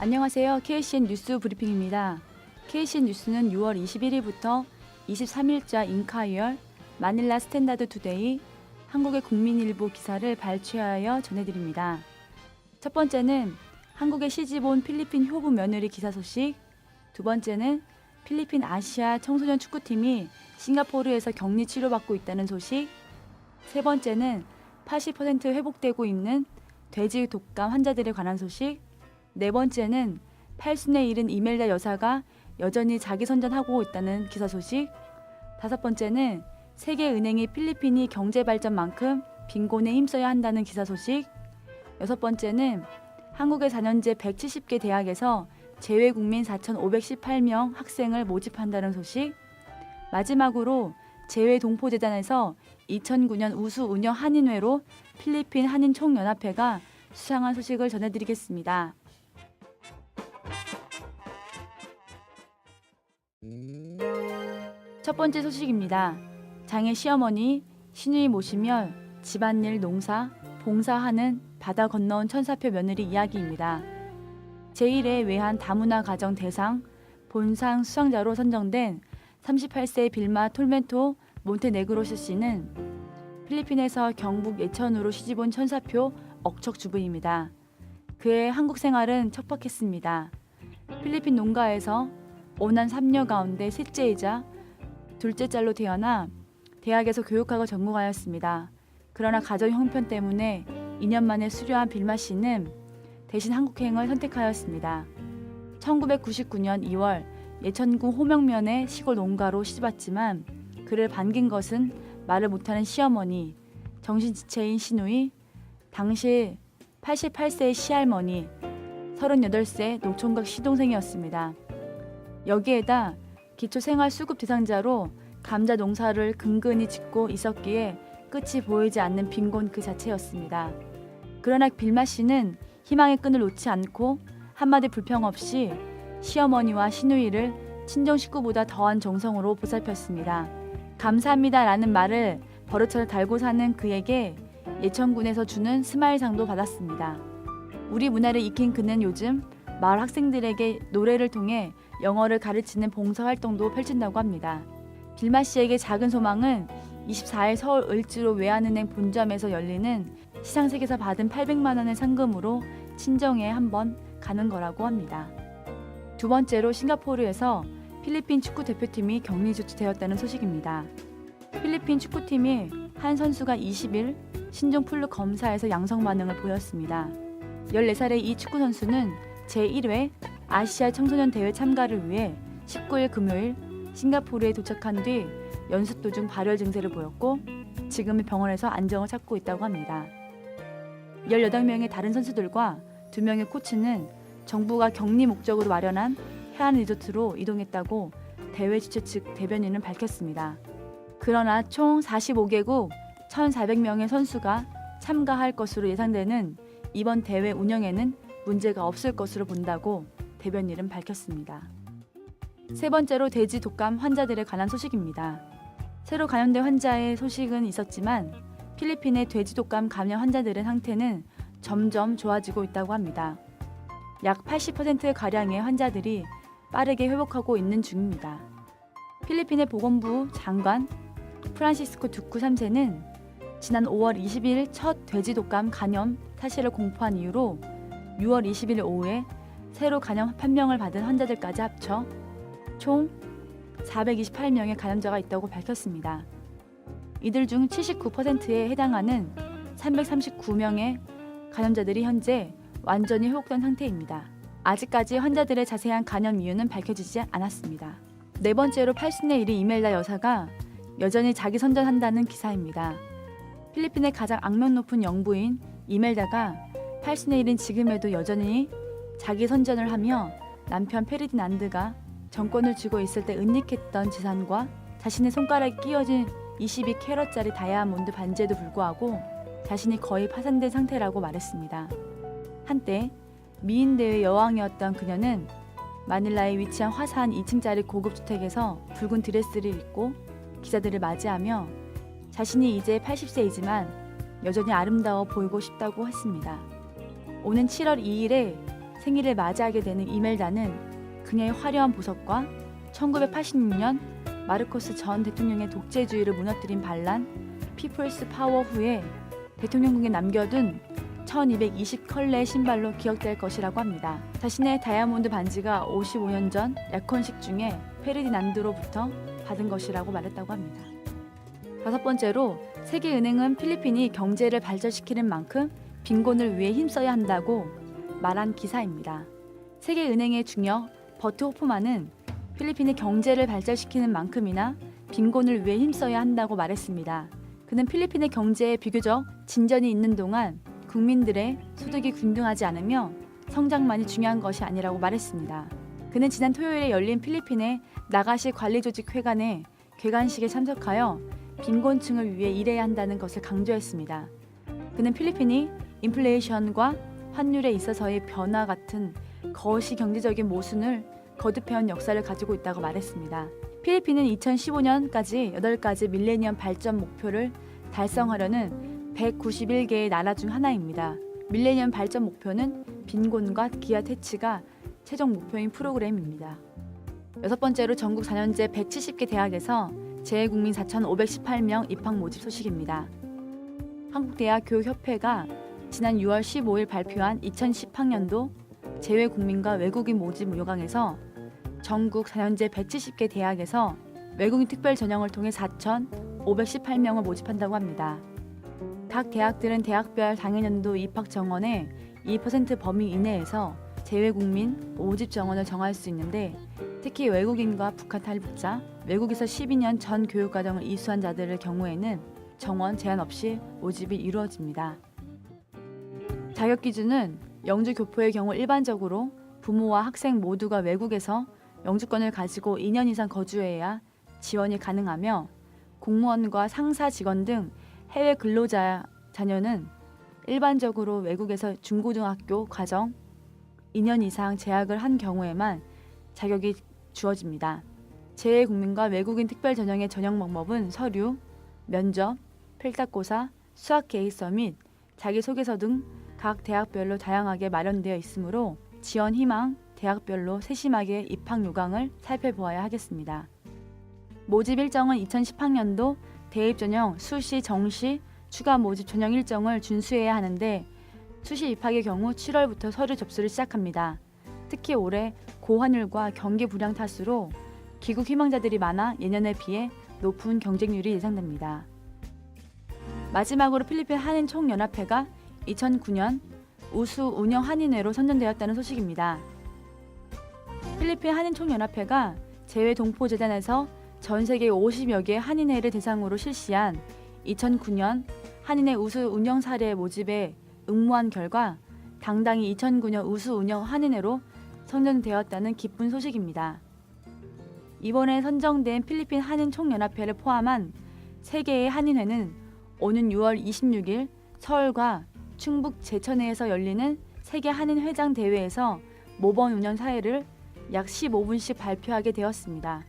안녕하세요. KCN 뉴스 브리핑입니다. KCN 뉴스는 6월 21일부터 23일자 인카이얼, 마닐라 스탠다드 투데이, 한국의 국민일보 기사를 발췌하여 전해드립니다. 첫 번째는 한국의 시집온 필리핀 효부 며느리 기사 소식, 두 번째는 필리핀 아시아 청소년 축구팀이 싱가포르에서 격리 치료받고 있다는 소식, 세 번째는 80% 회복되고 있는 돼지 독감 환자들에 관한 소식, 네 번째는 80에 이른 이멜다 여사가 여전히 자기 선전하고 있다는 기사 소식, 다섯 번째는 세계은행이 필리핀이 경제발전만큼 빈곤에 힘써야 한다는 기사 소식, 여섯 번째는 한국의 4년제 170개 대학에서 재외국민 4,518명 학생을 모집한다는 소식, 마지막으로 재외동포재단에서 2009년 우수 운영 한인회로 필리핀 한인총연합회가 수상한 소식을 전해드리겠습니다. 첫 번째 소식입니다. 장애 시어머니 신우이 모시며 집안일 농사, 봉사하는 바다 건너온 천사표 며느리 이야기입니다. 제1회 외환 다문화 가정 대상 본상 수상자로 선정된 38세 빌마 톨멘토 몬테네그로스 씨는 필리핀에서 경북 예천으로 시집온 천사표 억척 주부입니다. 그의 한국 생활은 척박했습니다. 필리핀 농가에서 오난 3녀 가운데 셋째이자 둘째 딸로 태어나 대학에서 교육학을 전공하였습니다. 그러나 가정 형편 때문에 2년 만에 수료한 빌마 씨는 대신 한국행을 선택하였습니다. 1999년 2월 예천군 호명면의 시골 농가로 시집왔지만 그를 반긴 것은 말을 못하는 시어머니, 정신지체인 시누이, 당시 88세의 시할머니, 38세 노총각 시동생이었습니다. 여기에다 기초생활수급 대상자로 감자 농사를 근근히 짓고 있었기에 끝이 보이지 않는 빈곤 그 자체였습니다. 그러나 빌마 씨는 희망의 끈을 놓지 않고 한마디 불평 없이 시어머니와 시누이를 친정 식구보다 더한 정성으로 보살폈습니다. 감사합니다라는 말을 버릇처럼 달고 사는 그에게 예천군에서 주는 스마일상도 받았습니다. 우리 문화를 익힌 그는 요즘 마을 학생들에게 노래를 통해 영어를 가르치는 봉사활동도 펼친다고 합니다. 빌마 씨에게 작은 소망은 24일 서울 을지로 외환은행 본점에서 열리는 시상식에서 받은 800만 원의 상금으로 친정에 한번 가는 거라고 합니다. 두 번째로 싱가포르에서 필리핀 축구 대표팀이 격리 조치되었다는 소식입니다. 필리핀 축구팀이 한 선수가 20일 신종 플루 검사에서 양성 반응을 보였습니다. 14살의 이 축구 선수는 제1회 아시아 청소년 대회 참가를 위해 19일 금요일 싱가포르에 도착한 뒤 연습 도중 발열 증세를 보였고 지금은 병원에서 안정을 찾고 있다고 합니다. 18명의 다른 선수들과 2명의 코치는 정부가 격리 목적으로 마련한 해안 리조트로 이동했다고 대회 주최 측 대변인은 밝혔습니다. 그러나 총 45개국 1,400명의 선수가 참가할 것으로 예상되는 이번 대회 운영에는 문제가 없을 것으로 본다고 대변인은 밝혔습니다. 세 번째로 돼지 독감 환자들에 관한 소식입니다. 새로 감염된 환자의 소식은 있었지만 필리핀의 돼지 독감 감염 환자들의 상태는 점점 좋아지고 있다고 합니다. 약 80%가량의 환자들이 빠르게 회복하고 있는 중입니다. 필리핀의 보건부 장관 프란시스코 두쿠 3세는 지난 5월 20일 첫 돼지 독감 감염 사실을 공포한 이후로 6월 20일 오후에 새로 감염 판명을 받은 환자들까지 합쳐 총 428명의 감염자가 있다고 밝혔습니다. 이들 중 79%에 해당하는 339명의 감염자들이 현재 완전히 회복된 상태입니다. 아직까지 환자들의 자세한 감염 이유는 밝혀지지 않았습니다. 네 번째로 80에 이른 이멜다 여사가 여전히 자기 선전한다는 기사입니다. 필리핀의 가장 악명 높은 영부인 이멜다가 80에 이른 지금에도 여전히 자기 선전을 하며 남편 페르디난드가 정권을 쥐고 있을 때 은닉했던 재산과 자신의 손가락에 끼워진 22캐럿짜리 다이아몬드 반지에도 불구하고 자신이 거의 파산된 상태라고 말했습니다. 한때 미인대의 여왕이었던 그녀는 마닐라에 위치한 화사한 2층짜리 고급 주택에서 붉은 드레스를 입고 기자들을 맞이하며 자신이 이제 80세이지만 여전히 아름다워 보이고 싶다고 했습니다. 오는 7월 2일에 생일을 맞이하게 되는 이멜다는 그녀의 화려한 보석과 1986년 마르코스 전 대통령의 독재주의를 무너뜨린 반란 피플스 파워 후에 대통령궁에 남겨둔 1220컬레의 신발로 기억될 것이라고 합니다. 자신의 다이아몬드 반지가 55년 전 약혼식 중에 페르디난드로부터 받은 것이라고 말했다고 합니다. 5번째로 세계은행은 필리핀이 경제를 발전시키는 만큼 빈곤을 위해 힘써야 한다고 말한 기사입니다. 세계은행의 중역 버트 호프만은 필리핀의 경제를 발전시키는 만큼이나 빈곤을 위해 힘써야 한다고 말했습니다. 그는 필리핀의 경제에 비교적 진전이 있는 동안 국민들의 소득이 균등하지 않으며 성장만이 중요한 것이 아니라고 말했습니다. 그는 지난 토요일에 열린 필리핀의 나가시 관리조직회관의 개관식에 참석하여 빈곤층을 위해 일해야 한다는 것을 강조했습니다. 그는 필리핀이 인플레이션과 환율에 있어서의 변화 같은 거시 경제적인 모순을 거듭해온 역사를 가지고 있다고 말했습니다. 필리핀은 2015년까지 8가지 밀레니엄 발전 목표를 달성하려는 191개의 나라 중 하나입니다. 밀레니엄 발전 목표는 빈곤과 기아 퇴치가 최종 목표인 프로그램입니다. 6번째로 전국 4년제 170개 대학에서 재외국민 4,518명 입학 모집 소식입니다. 한국대학교협회가 지난 6월 15일 발표한 2010학년도 재외국민과 외국인 모집 요강에서 전국 4년제 170개 대학에서 외국인 특별 전형을 통해 4,518명을 모집한다고 합니다. 각 대학들은 대학별 당해년도 입학 정원의 2% 범위 이내에서 재외국민 모집 정원을 정할 수 있는데 특히 외국인과 북한 탈북자, 외국에서 12년 전 교육과정을 이수한 자들의 경우에는 정원 제한 없이 모집이 이루어집니다. 자격 기준은 영주 교포의 경우 일반적으로 부모와 학생 모두가 외국에서 영주권을 가지고 2년 이상 거주해야 지원이 가능하며 공무원과 상사 직원 등 해외 근로자 자녀는 일반적으로 외국에서 중고등학교 과정 2년 이상 재학을 한 경우에만 자격이 주어집니다. 재외국민과 외국인 특별 전형의 전형 방법은 서류, 면접, 필탁고사, 수학 계획서 및 자기소개서 등 각 대학별로 다양하게 마련되어 있으므로 지원 희망, 대학별로 세심하게 입학 요강을 살펴보아야 하겠습니다. 모집 일정은 2010학년도 대입 전형, 수시, 정시, 추가 모집 전형 일정을 준수해야 하는데 수시 입학의 경우 7월부터 서류 접수를 시작합니다. 특히 올해 고환율과 경기 불황 탓으로 귀국 희망자들이 많아 예년에 비해 높은 경쟁률이 예상됩니다. 마지막으로 필리핀 한인 총연합회가 2009년 우수 운영 한인회로 선정되었다는 소식입니다. 필리핀 한인 총연합회가 재외 동포재단에서 전 세계 50여 개 한인회를 대상으로 실시한 2009년 한인회 우수 운영 사례 모집에 응모한 결과 당당히 2009년 우수 운영 한인회로 선정되었다는 기쁜 소식입니다. 이번에 선정된 필리핀 한인 총연합회를 포함한 3개의 한인회는 오는 6월 26일 서울과 충북 제천에서 열리는 세계 한인 회장 대회에서 모범 운영 사례를 약 15분씩 발표하게 되었습니다.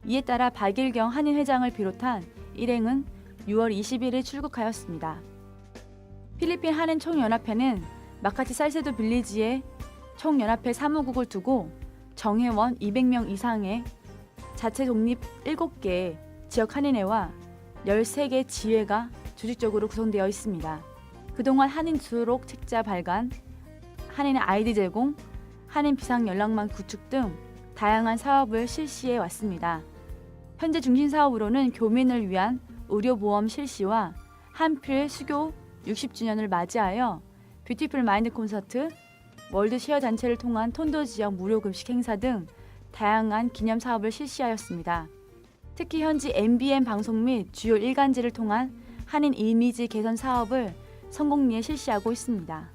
이에 따라 박일경 한인 회장을 비롯한 일행은 6월 20일에 출국하였습니다. 필리핀 한인 총연합회는 마카티 살세도 빌리지에 총연합회 사무국을 두고 정회원 200명 이상의 자체 독립 7개 지역 한인회와 13개 지회가 조직적으로 구성되어 있습니다. 그동안 한인 수록 책자 발간, 한인 아이디 제공, 한인 비상 연락망 구축 등 다양한 사업을 실시해 왔습니다. 현재 중심 사업으로는 교민을 위한 의료보험 실시와 한필 수교 60주년을 맞이하여 뷰티풀 마인드 콘서트, 월드 쉐어 단체를 통한 톤도 지역 무료 급식 행사 등 다양한 기념 사업을 실시하였습니다. 특히 현지 MBN 방송 및 주요 일간지를 통한 한인 이미지 개선 사업을 성공리에 실시하고 있습니다.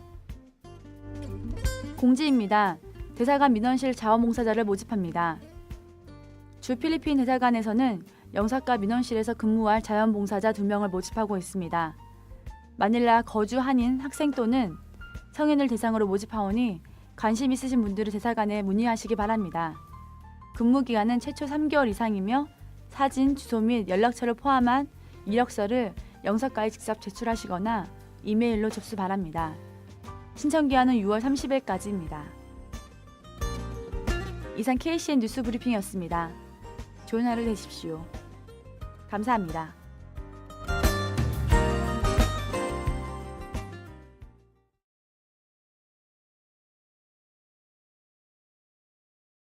공지입니다. 대사관 민원실 자원봉사자를 모집합니다. 주 필리핀 대사관에서는 영사과 민원실에서 근무할 자원봉사자 2명을 모집하고 있습니다. 마닐라 거주 한인 학생 또는 성인을 대상으로 모집하오니 관심 있으신 분들은 대사관에 문의하시기 바랍니다. 근무 기간은 최초 3개월 이상이며 사진, 주소 및 연락처를 포함한 이력서를 영사과에 직접 제출하시거나 이메일로 접수 바랍니다. 신청 기한은 6월 30일까지입니다. 이상 KCN 뉴스 브리핑이었습니다. 좋은 하루 되십시오. 감사합니다.